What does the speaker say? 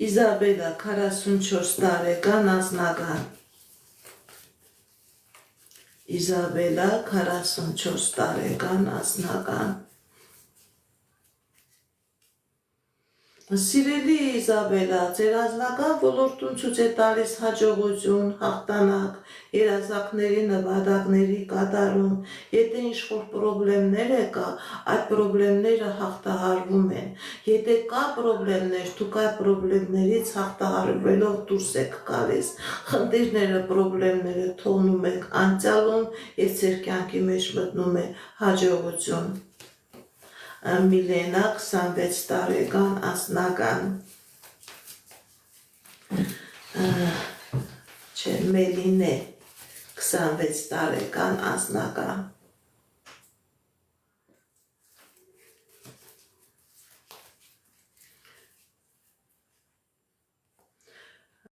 Իզաբելա 44 տարեկան անձնական Իզաբելա 44 տարեկան անձնական Սիրելի Իզաբելա, ձեր անձնական ոլորտում ցույց է տալիս հաջողություն, հաղթանակ, երազանքների նպատակների կատարում, եթե ինչ-որ պրոբլեմներ կա, այդ պրոբլեմները հաղթահարվում են, եթե կա պրոբլեմներ, դուք այդ պրոբլեմներից հաղթահարվելով դուրս եք գալիս, խնդիրները, պրոբլեմները թողնում եք անցյալում և ձեր կյանքի մեջ մտնում է հաջողություն Միլենա 26 տարեկան անձնական Մելինե 26 տարեկան անձնական